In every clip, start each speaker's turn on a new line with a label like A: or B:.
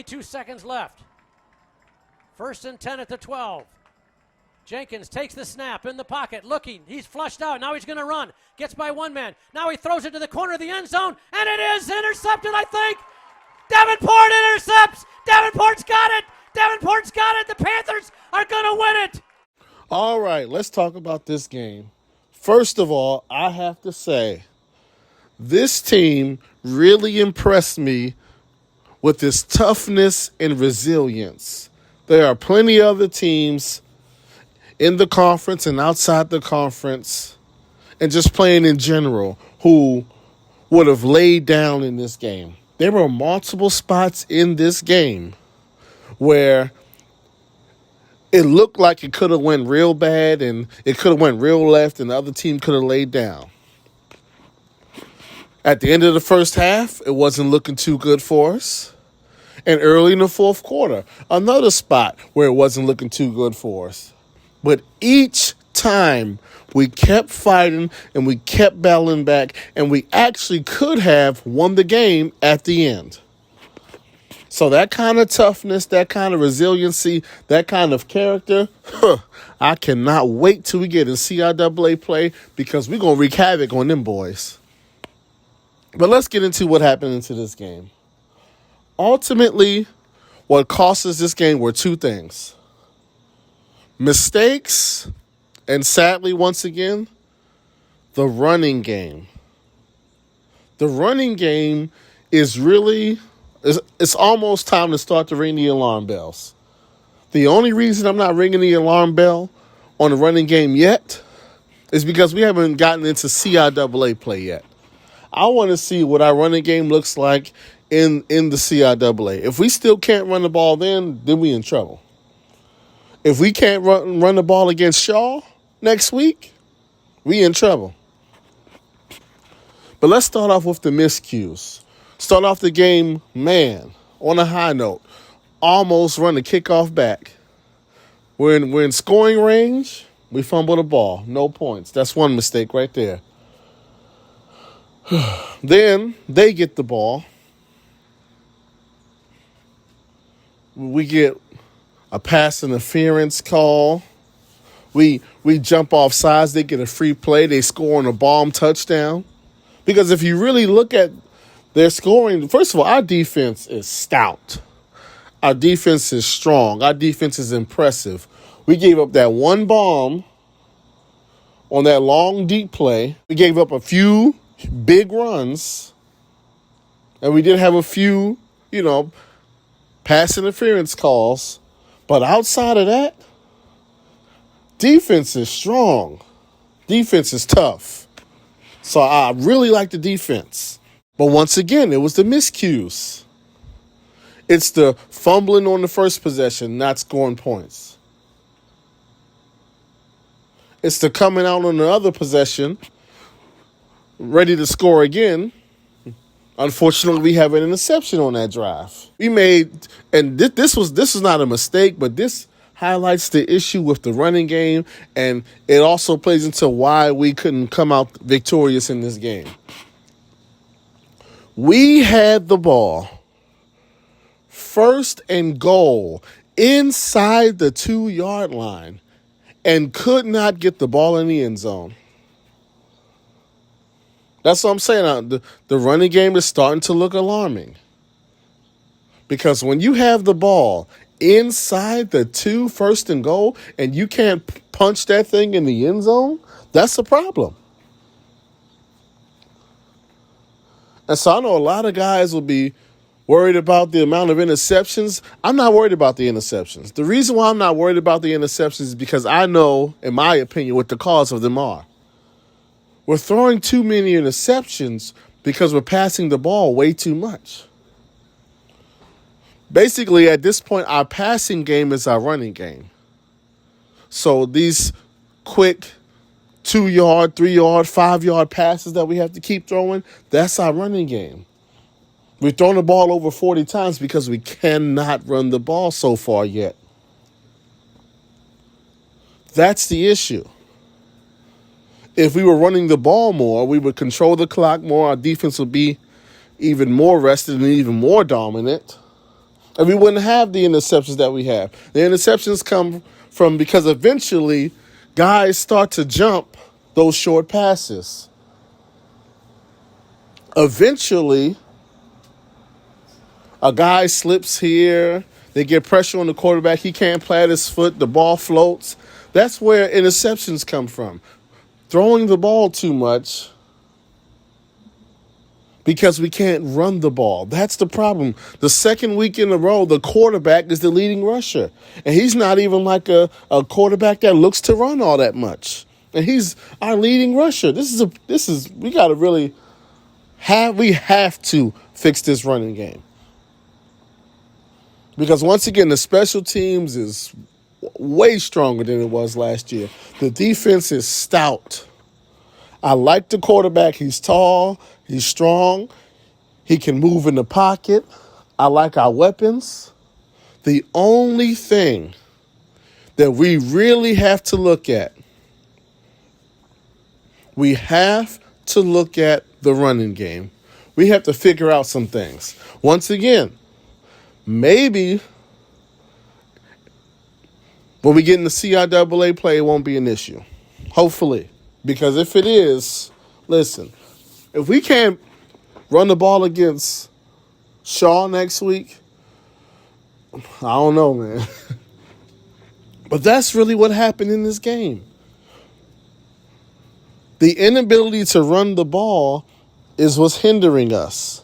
A: 22 seconds left. 1st and 10 at the 12. Jenkins takes the snap in the pocket, looking. He's flushed out. Now he's going to run. Gets by one man. Now he throws it to the corner of the end zone, and it is intercepted, I think. Davenport intercepts. Davenport's got it. Davenport's got it. The Panthers are going to win it.
B: All right, let's talk about this game. First of all, I have to say, this team really impressed me with its toughness and resilience. There are plenty of other teams in the conference and outside the conference and just playing in general who would have laid down in this game. There were multiple spots in this game where it looked like it could have went real bad and it could have went real left and the other team could have laid down. At the end of the first half, it wasn't looking too good for us. And early in the fourth quarter, another spot where it wasn't looking too good for us. But each time we kept fighting and we kept battling back and we actually could have won the game at the end. So that kind of toughness, that kind of resiliency, that kind of character, I cannot wait till we get in CIAA play because we're going to wreak havoc on them boys. But let's get into what happened into this game. Ultimately, what cost us this game were two things. Mistakes, and sadly, once again, the running game. The running game is really, it's almost time to start to ring the alarm bells. The only reason I'm not ringing the alarm bell on the running game yet is because we haven't gotten into CIAA play yet. I want to see what our running game looks like in the CIAA. If we still can't run the ball then we in trouble. If we can't run the ball against Shaw next week, we in trouble. But let's start off with the miscues. Start off the game, man, on a high note. Almost run the kickoff back. We're in scoring range. We fumble the ball. No points. That's one mistake right there. Then they get the ball. We get a pass interference call. We jump off sides. They get a free play. They score on a bomb touchdown. Because if you really look at their scoring, first of all, our defense is stout. Our defense is strong. Our defense is impressive. We gave up that one bomb on that long, deep play. We gave up a few big runs. And we did have a few, pass interference calls. But outside of that, defense is strong. Defense is tough. So I really like the defense. But once again, it was the miscues. It's the fumbling on the first possession, not scoring points. It's the coming out on the other possession, ready to score again. Unfortunately, we have an interception on that drive. We made, and this was not a mistake, but this highlights the issue with the running game, and it also plays into why we couldn't come out victorious in this game. We had the ball, 1st and goal, inside the 2-yard line, and could not get the ball in the end zone. That's what I'm saying. The running game is starting to look alarming. Because when you have the ball inside the 2 1st and goal and you can't punch that thing in the end zone, that's a problem. And so I know a lot of guys will be worried about the amount of interceptions. I'm not worried about the interceptions. The reason why I'm not worried about the interceptions is because I know, in my opinion, what the cause of them are. We're throwing too many interceptions because we're passing the ball way too much. Basically, at this point, our passing game is our running game. So these quick 2-yard, 3-yard, 5-yard passes that we have to keep throwing, that's our running game. We've thrown the ball over 40 times because we cannot run the ball so far yet. That's the issue. If we were running the ball more, we would control the clock more. Our defense would be even more rested and even more dominant. And we wouldn't have the interceptions that we have. The interceptions come from because eventually guys start to jump those short passes. Eventually, a guy slips here. They get pressure on the quarterback. He can't plant his foot. The ball floats. That's where interceptions come from. Throwing the ball too much because we can't run the ball. That's the problem. The second week in a row, the quarterback is the leading rusher. And he's not even like a quarterback that looks to run all that much. And he's our leading rusher. We got to really we have to fix this running game. Because once again, the special teams is way stronger than it was last year. The defense is stout. I like the quarterback. He's tall. He's strong. He can move in the pocket. I like our weapons. The only thing that we really have to look at, we have to look at the running game. We have to figure out some things. Once again, maybe when we get in the CIAA play, it won't be an issue. Hopefully. Because if it is, listen, if we can't run the ball against Shaw next week, I don't know, man. But that's really what happened in this game. The inability to run the ball is what's hindering us.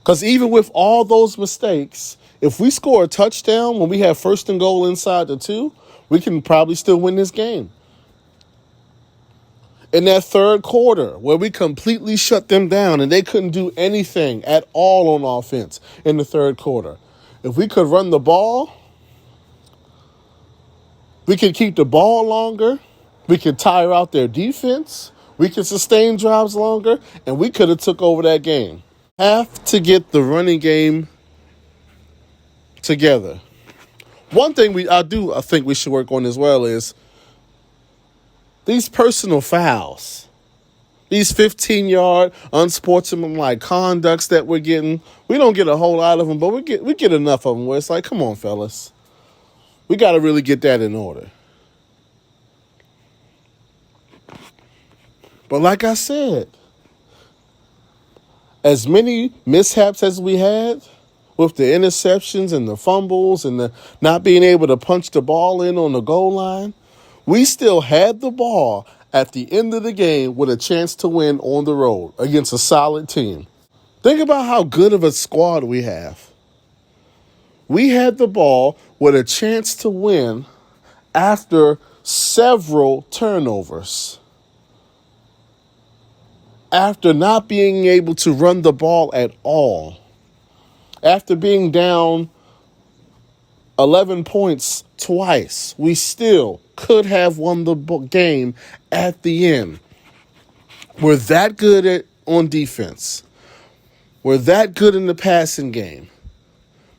B: Because even with all those mistakes, if we score a touchdown when we have first and goal inside the 2, we can probably still win this game. In that third quarter, where we completely shut them down and they couldn't do anything at all on offense in the third quarter. If we could run the ball, we could keep the ball longer, we could tire out their defense, we could sustain drives longer, and we could have took over that game. Have to get the running game together. One thing I think we should work on as well is these personal fouls. These 15-yard unsportsmanlike conducts that we're getting. We don't get a whole lot of them, but we get enough of them where it's like, come on, fellas. We got to really get that in order. But like I said, as many mishaps as we had with the interceptions and the fumbles and the not being able to punch the ball in on the goal line, we still had the ball at the end of the game with a chance to win on the road against a solid team. Think about how good of a squad we have. We had the ball with a chance to win after several turnovers. After not being able to run the ball at all. After being down 11 points twice, we still could have won the game at the end. We're that good on defense. We're that good in the passing game.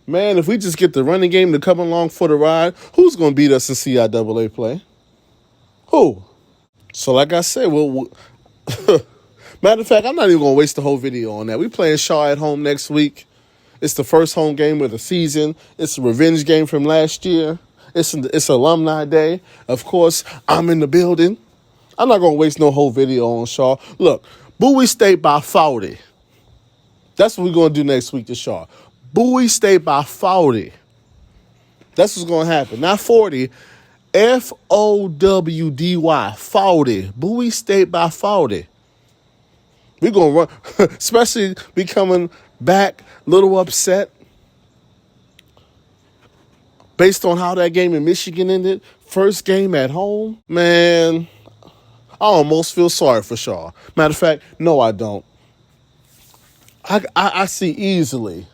B: Man, if we just get the running game to come along for the ride, who's going to beat us in CIAA play? Who? So like I said, matter of fact, I'm not even going to waste the whole video on that. We playing Shaw at home next week. It's the first home game of the season. It's a revenge game from last year. It's Alumni Day. Of course, I'm in the building. I'm not going to waste no whole video on Shaw. Look, Bowie State by 40. That's what we're going to do next week to Shaw. Bowie State by 40. That's what's going to happen. Not 40. FOWDY. 40. Bowie State by 40. We're going to run, especially becoming back a little upset based on how that game in Michigan ended. First game at home. Man, I almost feel sorry for Shaw. Matter of fact, no, I don't. I see easily.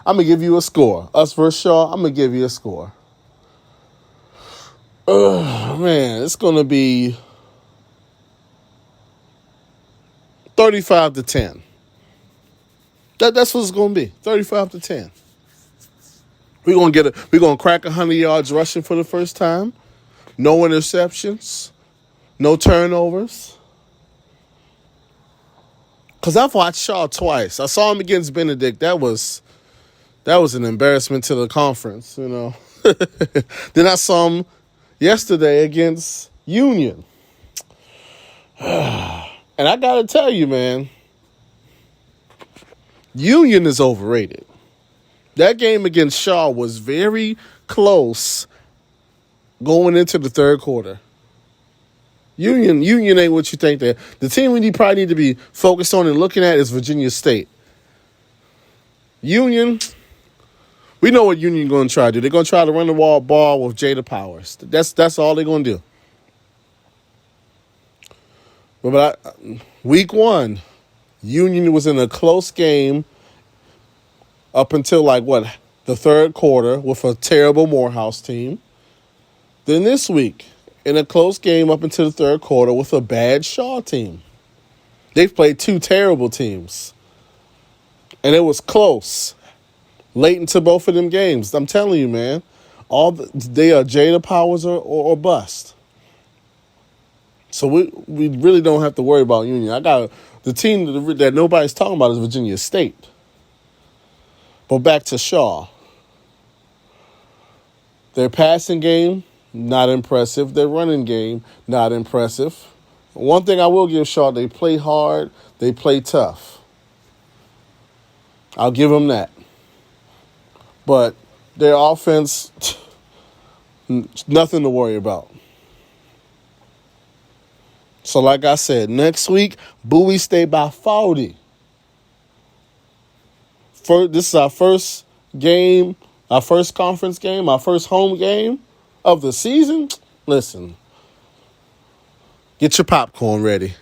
B: I'm going to give you a score. Us versus Shaw, I'm going to give you a score. Man, it's going to be 35-10. That's what it's going to be. 35-10. We're going to crack 100 yards rushing for the first time. No interceptions. No turnovers. Because I've watched Shaw twice. I saw him against Benedict. That was an embarrassment to the conference, you know. Then I saw him yesterday against Union. And I got to tell you, man, Union is overrated. That game against Shaw was very close going into the third quarter. Union ain't what you think. That the team we probably need to be focused on and looking at is Virginia State. Union, we know what Union going to try to do. They're going to try to run the ball with Jada Powers. That's all they're going to do. But week one, Union was in a close game up until the third quarter with a terrible Morehouse team. Then this week, in a close game up until the third quarter with a bad Shaw team. They've played two terrible teams. And it was close. Late into both of them games. I'm telling you, man. They are Jada Powers or bust. So we really don't have to worry about Union. The team that nobody's talking about is Virginia State. But back to Shaw. Their passing game, not impressive. Their running game, not impressive. One thing I will give Shaw, they play hard, they play tough. I'll give them that. But their offense, nothing to worry about. So like I said, next week, Bowie stay by 40. This is our first game, our first conference game, our first home game of the season. Listen, get your popcorn ready.